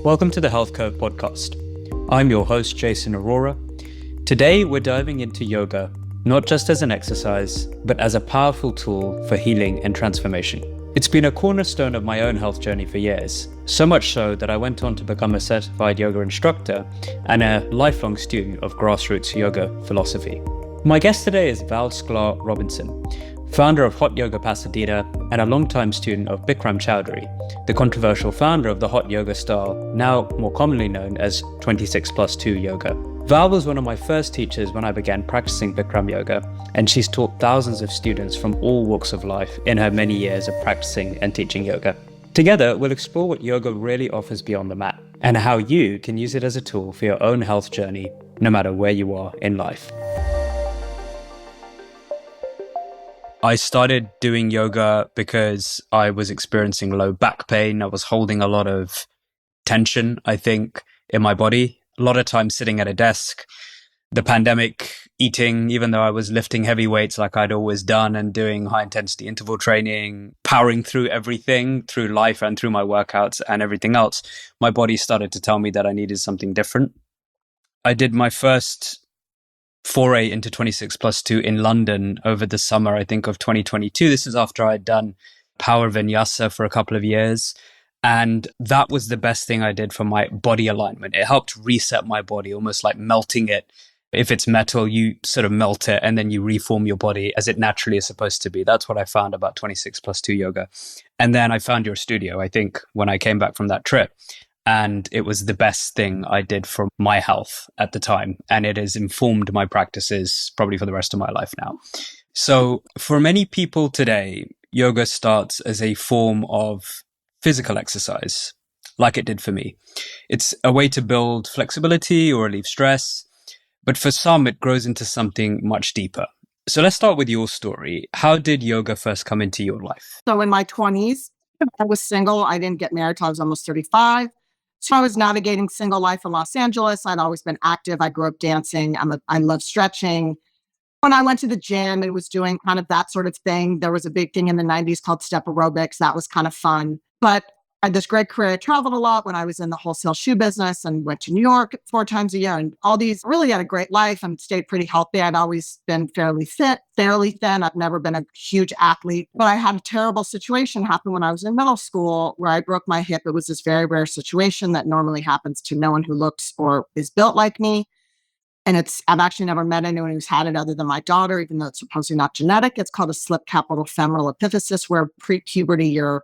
Welcome to the Health Curve podcast. I'm your host, Jason Arora. Today, we're diving into yoga, not just as an exercise, but as a powerful tool for healing and transformation. It's been a cornerstone of my own health journey for years, so much so that I went on to become a certified yoga instructor and a lifelong student of grassroots yoga philosophy. My guest today is Val Sklar Robinson, founder of Hot Yoga Pasadena and a longtime student of Bikram-style, the controversial founder of the hot yoga style, now more commonly known as 26+2 yoga. Val was one of my first teachers when I began practicing Bikram yoga, and she's taught thousands of students from all walks of life in her many years of practicing and teaching yoga. Together, we'll explore what yoga really offers beyond the mat, and how you can use it as a tool for your own health journey, no matter where you are in life. I started doing yoga because I was experiencing low back pain. I was holding a lot of tension, I think, in my body. A lot of time sitting at a desk. The pandemic, eating, even though I was lifting heavy weights like I'd always done and doing high intensity interval training, powering through everything, through life and through my workouts and everything else, my body started to tell me that I needed something different. I did my first foray into 26+2 in London over the summer, I think, of 2022. This is after I'd done power vinyasa for a couple of years. And that was the best thing I did for my body alignment. It helped reset my body, almost like melting it. If it's metal, you sort of melt it and then you reform your body as it naturally is supposed to be. That's what I found about 26+2 yoga. And then I found your studio, I think, when I came back from that trip. And it was the best thing I did for my health at the time. And it has informed my practices probably for the rest of my life now. So for many people today, yoga starts as a form of physical exercise, like it did for me. It's a way to build flexibility or relieve stress. But for some, it grows into something much deeper. So let's start with your story. How did yoga first come into your life? So in my 20s, I was single. I didn't get married till I was almost 35. So I was navigating single life in Los Angeles. I'd always been active. I grew up dancing. I love stretching. When I went to the gym and was doing kind of that sort of thing, there was a big thing in the 90s called step aerobics. That was kind of fun. But I had this great career. I traveled a lot when I was in the wholesale shoe business and went to New York 4 times a year. And all these, really had a great life and stayed pretty healthy. I'd always been fairly fit, fairly thin. I've never been a huge athlete. But I had a terrible situation happen when I was in middle school where I broke my hip. It was this very rare situation that normally happens to no one who looks or is built like me. And I've actually never met anyone who's had it other than my daughter, even though it's supposedly not genetic. It's called a slip capital femoral epiphysis, where pre-puberty, you're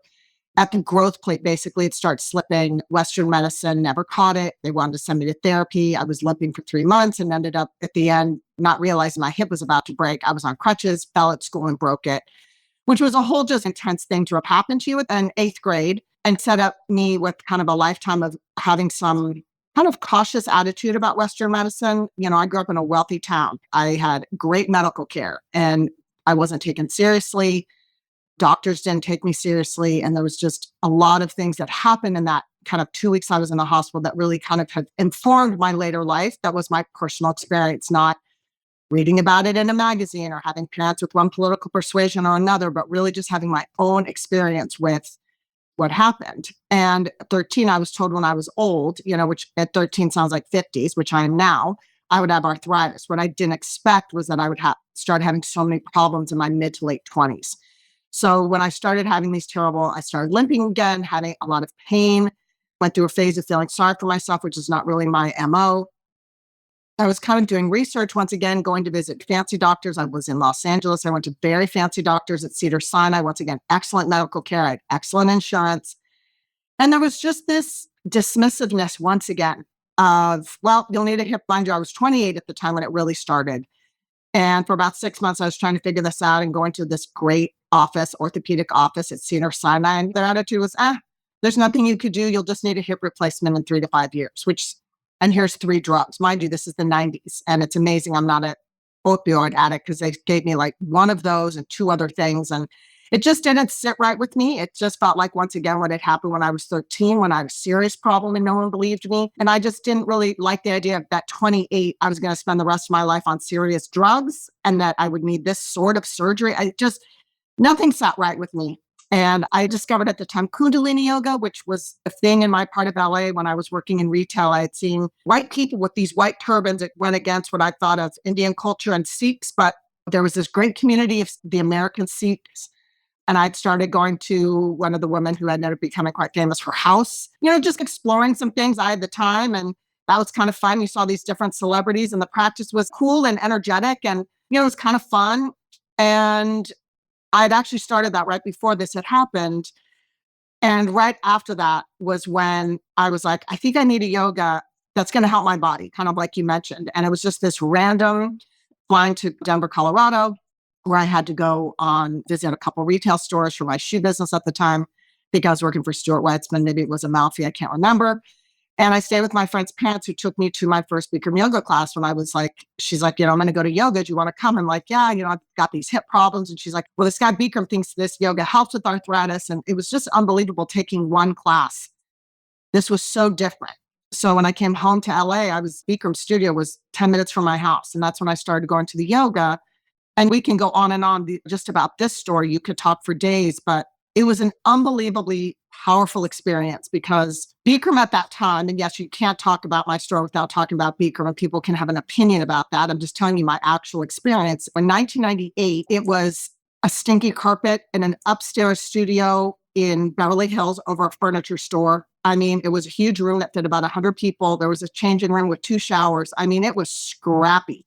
at the growth plate, basically, it starts slipping. Western medicine never caught it. They wanted to send me to therapy. I was limping for 3 months and ended up at the end not realizing my hip was about to break. I was on crutches, fell at school and broke it, which was a whole just intense thing to have happened to you in 8th grade and set up me with kind of a lifetime of having some kind of cautious attitude about Western medicine. You know, I grew up in a wealthy town. I had great medical care and I wasn't taken seriously. Doctors didn't take me seriously. And there was just a lot of things that happened in that kind of 2 weeks I was in the hospital that really kind of have informed my later life. That was my personal experience, not reading about it in a magazine or having parents with one political persuasion or another, but really just having my own experience with what happened. And at 13, I was told when I was old, which at 13 sounds like 50s, which I am now, I would have arthritis. What I didn't expect was that I would start having so many problems in my mid to late 20s. So when I started having these I started limping again, having a lot of pain, went through a phase of feeling sorry for myself, which is not really my MO. I was kind of doing research once again, going to visit fancy doctors. I was in Los Angeles. I went to very fancy doctors at Cedars-Sinai. Once again, excellent medical care. I had excellent insurance. And there was just this dismissiveness once again of, well, you'll need a hip. Mind you, I was 28 at the time when it really started. And for about 6 months, I was trying to figure this out and going to this great orthopedic office at Cedars-Sinai. And their attitude was, there's nothing you could do. You'll just need a hip replacement in 3 to 5 years, and here's 3 drugs. Mind you, this is the 90s. And it's amazing I'm not an opioid addict because they gave me like one of those and 2 other things. And it just didn't sit right with me. It just felt like, once again, what had happened when I was 13, when I had a serious problem and no one believed me. And I just didn't really like the idea of that 28, I was going to spend the rest of my life on serious drugs and that I would need this sort of surgery. Nothing sat right with me. And I discovered at the time Kundalini yoga, which was a thing in my part of LA when I was working in retail. I had seen white people with these white turbans. It went against what I thought of Indian culture and Sikhs, but there was this great community of the American Sikhs. And I'd started going to one of the women who had ended up becoming quite famous, her house, just exploring some things I had the time. And that was kind of fun. You saw these different celebrities and the practice was cool and energetic. And, it was kind of fun. And I'd actually started that right before this had happened. And right after that was when I was like, I think I need a yoga that's going to help my body, kind of like you mentioned. And it was just this random flying to Denver, Colorado, where I had to go on visit a couple retail stores for my shoe business at the time. I think I was working for Stuart Weitzman. Maybe it was Amalfi. I can't remember. And I stayed with my friend's parents who took me to my first Bikram yoga class when I was like, she's like, I'm going to go to yoga. Do you want to come? I'm like, yeah, I've got these hip problems. And she's like, well, this guy Bikram thinks this yoga helps with arthritis. And it was just unbelievable taking one class. This was so different. So when I came home to LA, Bikram's studio was 10 minutes from my house. And that's when I started going to the yoga. And we can go on and on just about this story. You could talk for days, but it was an unbelievably powerful experience because Bikram at that time, and yes, you can't talk about my story without talking about Bikram, and people can have an opinion about that. I'm just telling you my actual experience. In 1998, it was a stinky carpet in an upstairs studio in Beverly Hills over a furniture store. I mean, it was a huge room that fit about 100 people. There was a changing room with 2 showers. I mean, it was scrappy.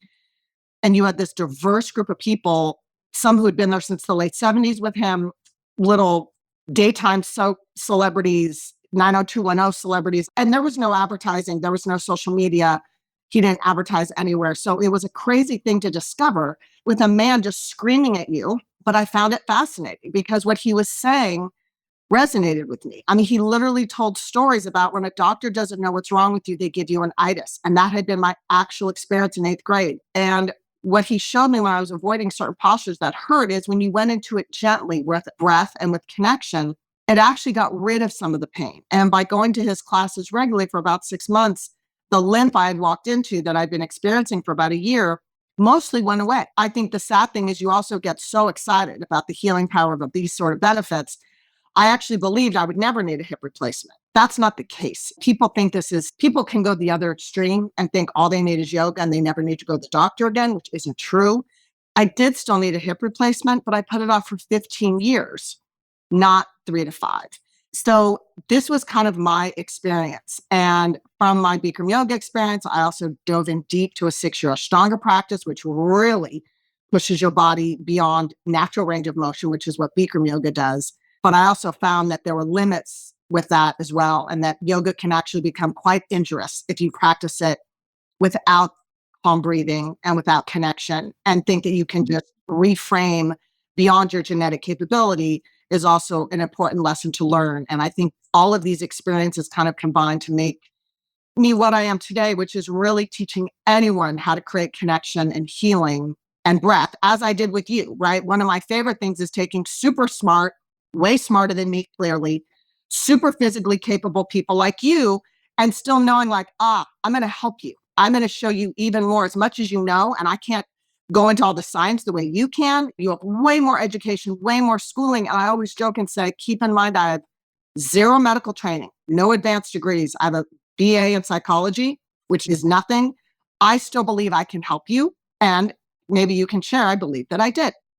And you had this diverse group of people, some who had been there since the late 70s with him, little daytime soap celebrities, 90210 celebrities. And there was no advertising. There was no social media. He didn't advertise anywhere. So it was a crazy thing to discover with a man just screaming at you. But I found it fascinating because what he was saying resonated with me. I mean, he literally told stories about when a doctor doesn't know what's wrong with you, they give you an itis. And that had been my actual experience in 8th grade. And what he showed me when I was avoiding certain postures that hurt is when you went into it gently with breath and with connection, it actually got rid of some of the pain. And by going to his classes regularly for about 6 months, the limp I had walked into that I'd been experiencing for about a year mostly went away. I think the sad thing is you also get so excited about the healing power of these sort of benefits. I actually believed I would never need a hip replacement. That's not the case. People can go the other extreme and think all they need is yoga and they never need to go to the doctor again, which isn't true. I did still need a hip replacement, but I put it off for 15 years, not 3 to 5. So this was kind of my experience. And from my Bikram yoga experience, I also dove in deep to a 6-year Ashtanga practice, which really pushes your body beyond natural range of motion, which is what Bikram yoga does. But I also found that there were limits with that as well, and that yoga can actually become quite injurious if you practice it without calm breathing and without connection, and think that you can just reframe beyond your genetic capability is also an important lesson to learn. And I think all of these experiences kind of combine to make me what I am today, which is really teaching anyone how to create connection and healing and breath, as I did with you, right? One of my favorite things is taking super smart, way smarter than me, clearly, super physically capable people like you, and still knowing like, I'm going to help you. I'm going to show you even more as much as you know. And I can't go into all the science the way you can. You have way more education, way more schooling. And I always joke and say, keep in mind, I have 0 medical training, no advanced degrees. I have a BA in psychology, which is nothing. I still believe I can help you. And maybe you can share. I believe that I did.